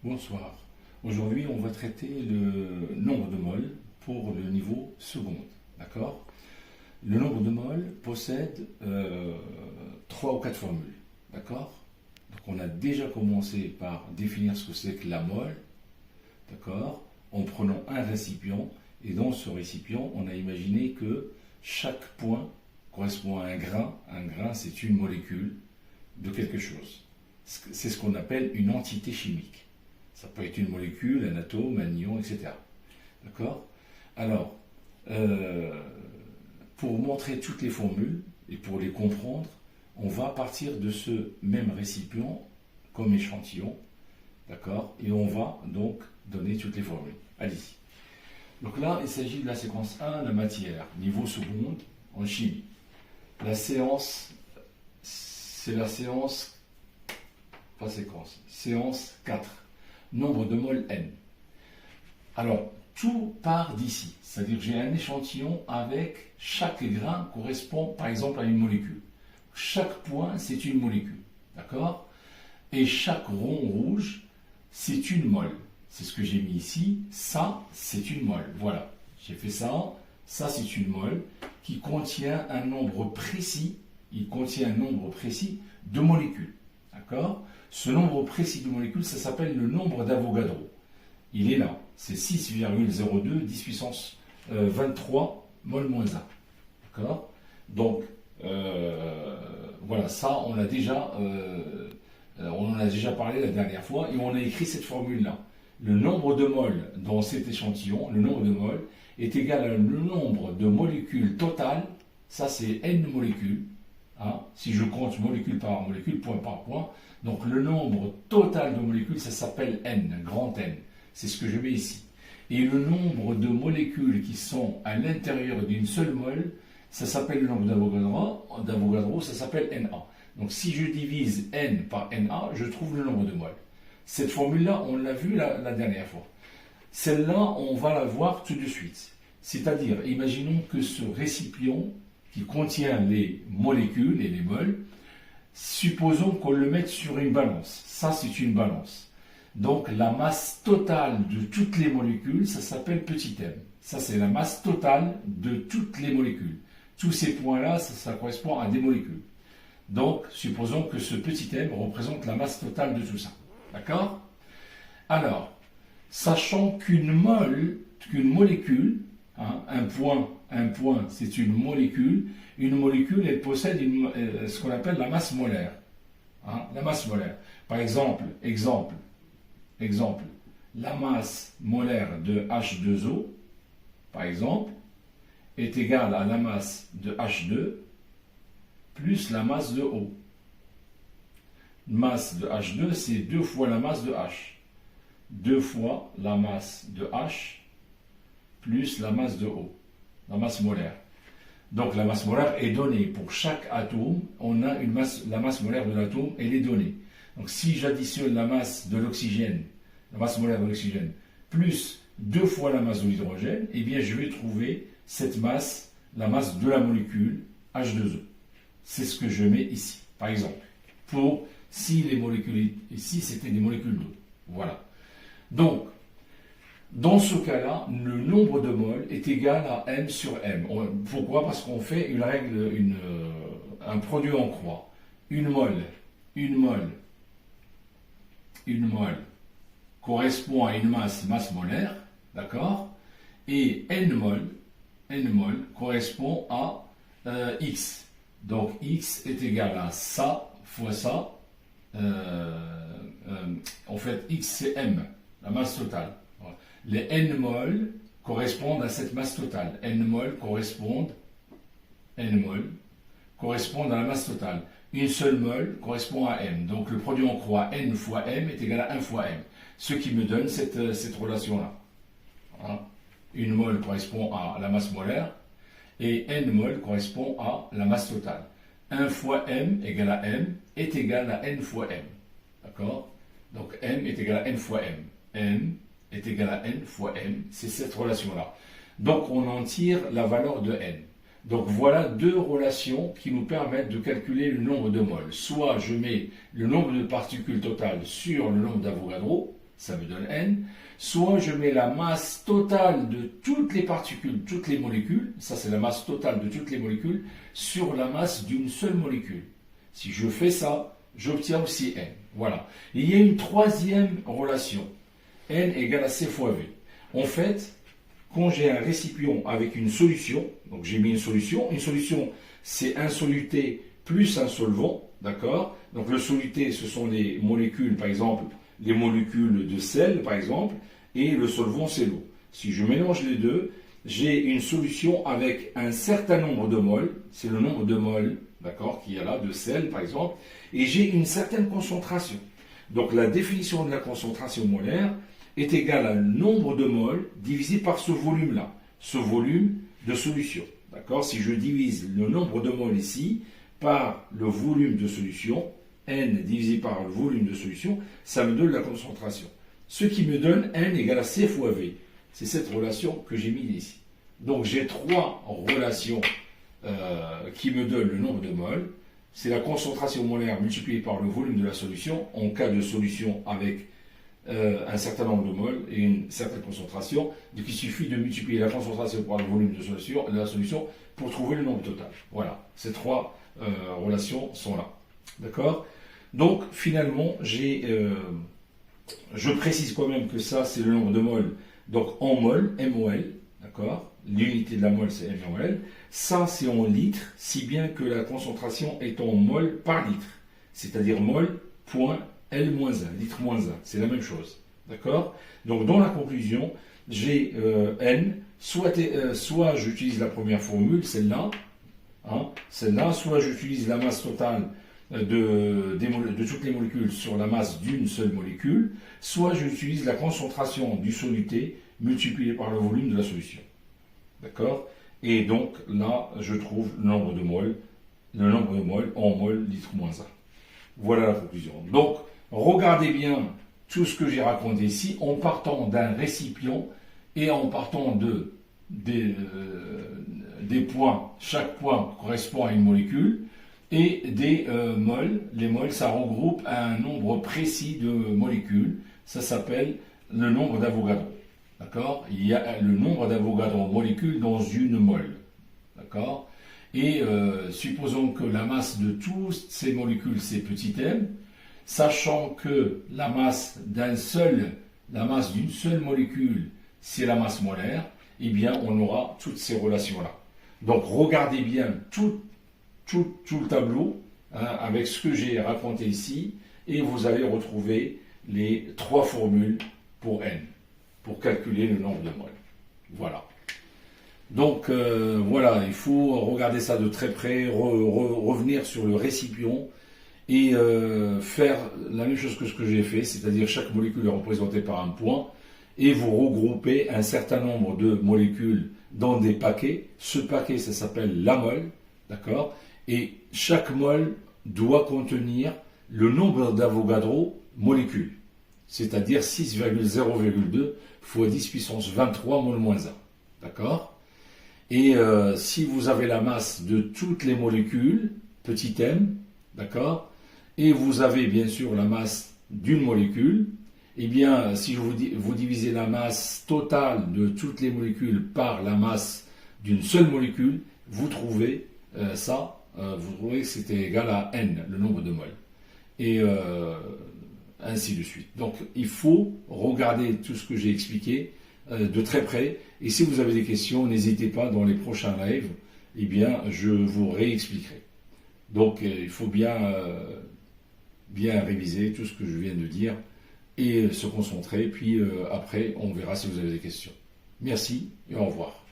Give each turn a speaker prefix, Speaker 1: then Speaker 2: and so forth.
Speaker 1: Bonsoir. Aujourd'hui, on va traiter le nombre de mol pour le niveau seconde. D'accord? Le nombre de mol possède 3 ou 4 formules. D'accord? Donc, on a déjà commencé par définir ce que c'est que la mol. D'accord? En prenant un récipient. Et dans ce récipient, on a imaginé que chaque point correspond à un grain. Un grain, c'est une molécule de quelque chose. C'est ce qu'on appelle une entité chimique. Ça peut être une molécule, un atome, un ion, etc. D'accord? Alors, pour montrer toutes les formules et pour les comprendre, on va partir de ce même récipient comme échantillon. D'accord? Et on va donc donner toutes les formules. Allez-y. Donc là, il s'agit de la séquence 1, la matière, niveau seconde en chimie. La séance, c'est la séance, pas séquence, séance 4. Nombre de mol n. Alors, tout part d'ici. C'est-à-dire que j'ai un échantillon avec chaque grain correspond par exemple à une molécule. Chaque point, c'est une molécule. D'accord? Et chaque rond rouge, c'est une mol. C'est ce que j'ai mis ici. Ça, c'est une mol. Voilà. J'ai fait ça. Ça, c'est une mol qui contient un nombre précis. Il contient un nombre précis de molécules. D'accord? Ce nombre précis de molécules, ça s'appelle le nombre d'Avogadro. Il est là. C'est 6,02 10 puissance 23 mol moins 1. D'accord? Donc, voilà, ça, on en a déjà parlé la dernière fois et on a écrit cette formule-là. Le nombre de mol dans cet échantillon, le nombre de mol, est égal à le nombre de molécules totales. Ça, c'est n molécules. Hein, si je compte molécule par molécule, point par point. Donc le nombre total de molécules, ça s'appelle n, grand N. C'est ce que je mets ici. Et le nombre de molécules qui sont à l'intérieur d'une seule mol, ça s'appelle le nombre d'Avogadro, ça s'appelle Na. Donc si je divise n par Na, je trouve le nombre de mol. Cette formule-là, on l'a vue la dernière fois. Celle-là, on va la voir tout de suite. C'est-à-dire, imaginons que ce récipient qui contient les molécules et les mols, supposons qu'on le mette sur une balance. Ça, c'est une balance. Donc, la masse totale de toutes les molécules, ça s'appelle petit m. Ça, c'est la masse totale de toutes les molécules. Tous ces points-là, ça correspond à des molécules. Donc, supposons que ce petit m représente la masse totale de tout ça. D'accord? Alors, sachant qu'une molécule, hein, un point, c'est une molécule. Une molécule, elle possède ce qu'on appelle la masse molaire. Hein, la masse molaire. Par exemple, la masse molaire de H2O, par exemple, est égale à la masse de H2 plus la masse de O. Masse de H2, c'est 2 fois la masse de H. 2 fois la masse de H plus la masse de O, la masse molaire. Donc la masse molaire est donnée. Pour chaque atome, on a la masse molaire de l'atome, elle est donnée. Donc si j'additionne la masse de l'oxygène, la masse molaire de l'oxygène, plus 2 fois la masse de l'hydrogène, eh bien je vais trouver cette masse, la masse de la molécule H2O. C'est ce que je mets ici, par exemple. Pour si les molécules ici, c'était des molécules d'eau. Voilà. Donc, dans ce cas-là, le nombre de mol est égal à m sur m. Pourquoi? Parce qu'on fait une règle, un produit en croix. Une mol correspond à une masse molaire, d'accord? Et n mol correspond à x. Donc x est égal à ça fois ça. En fait, x c'est m, la masse totale. Les n mol correspondent à cette masse totale. N mol correspondent à la masse totale. Une seule mol correspond à m. Donc le produit en croix n fois m est égal à 1 fois m. Ce qui me donne cette relation-là. Hein? Une mol correspond à la masse molaire et n mol correspond à la masse totale. 1 fois m égale à m est égal à n fois m. D'accord? Donc m est égal à n fois m. M est égal à n fois m. C'est cette relation-là. Donc on en tire la valeur de n. Donc voilà deux relations qui nous permettent de calculer le nombre de moles. Soit je mets le nombre de particules totales sur le nombre d'Avogadro, ça me donne n, soit je mets la masse totale de toutes les particules, toutes les molécules, ça c'est la masse totale de toutes les molécules, sur la masse d'une seule molécule. Si je fais ça, j'obtiens aussi n. Voilà. Et il y a une troisième relation, n égale à c fois v. En fait, quand j'ai un récipient avec une solution, donc j'ai mis une solution c'est un soluté plus un solvant, d'accord? Donc le soluté, ce sont les molécules, par exemple, les molécules de sel, par exemple, et le solvant, c'est l'eau. Si je mélange les deux, j'ai une solution avec un certain nombre de moles, c'est le nombre de moles, d'accord, qu'il y a là, de sel, par exemple, et j'ai une certaine concentration. Donc la définition de la concentration molaire est égale à un nombre de moles divisé par ce volume-là, ce volume de solution. D'accord? Si je divise le nombre de moles ici par le volume de solution, n divisé par le volume de solution, ça me donne la concentration. Ce qui me donne n égale à c fois v. C'est cette relation que j'ai mise ici. Donc j'ai trois relations qui me donnent le nombre de moles. C'est la concentration molaire multipliée par le volume de la solution, en cas de solution avec un certain nombre de moles et une certaine concentration. Donc il suffit de multiplier la concentration par le volume de la solution pour trouver le nombre total. Voilà, ces trois relations sont là. D'accord? Donc finalement, je précise quand même que ça c'est le nombre de moles, donc en mol, MOL, d'accord? L'unité de la mole c'est MOL. Ça c'est en litres, si bien que la concentration est en mol par litre, c'est-à-dire mol point L-1, litre moins 1, c'est la même chose. D'accord? Donc dans la conclusion, j'ai N, soit j'utilise la première formule, celle-là, soit j'utilise la masse totale de toutes les molécules sur la masse d'une seule molécule, soit j'utilise la concentration du soluté multipliée par le volume de la solution. D'accord? Et donc là, je trouve le nombre de moles en mol litre moins 1. Voilà la conclusion. Donc, regardez bien tout ce que j'ai raconté ici en partant d'un récipient et en partant des points. Chaque point correspond à une molécule et des moles. Les moles, ça regroupe un nombre précis de molécules. Ça s'appelle le nombre d'Avogadro. D'accord? Il y a le nombre d'Avogadro molécules dans une mole. D'accord? Et supposons que la masse de toutes ces molécules, c'est petit m, sachant que la masse d'une seule molécule, c'est la masse molaire, eh bien, on aura toutes ces relations-là. Donc, regardez bien tout le tableau, avec ce que j'ai raconté ici, et vous allez retrouver les trois formules pour n, pour calculer le nombre de moles. Voilà. Donc, voilà, il faut regarder ça de très près, revenir sur le récipient, et faire la même chose que ce que j'ai fait, c'est-à-dire chaque molécule est représentée par un point, et vous regroupez un certain nombre de molécules dans des paquets. Ce paquet, ça s'appelle la mole, d'accord? Et chaque mole doit contenir le nombre d'Avogadro molécules, c'est-à-dire 6,0,2 fois 10 puissance 23 mol moins 1, d'accord? Et si vous avez la masse de toutes les molécules, petit m, d'accord? Et vous avez bien sûr la masse d'une molécule, eh bien, si vous divisez la masse totale de toutes les molécules par la masse d'une seule molécule, vous trouvez vous trouvez que c'était égal à n, le nombre de moles. Et ainsi de suite. Donc, il faut regarder tout ce que j'ai expliqué de très près. Et si vous avez des questions, n'hésitez pas dans les prochains lives, eh bien, je vous réexpliquerai. Donc, il faut bien réviser tout ce que je viens de dire et se concentrer. Puis après, on verra si vous avez des questions. Merci et au revoir.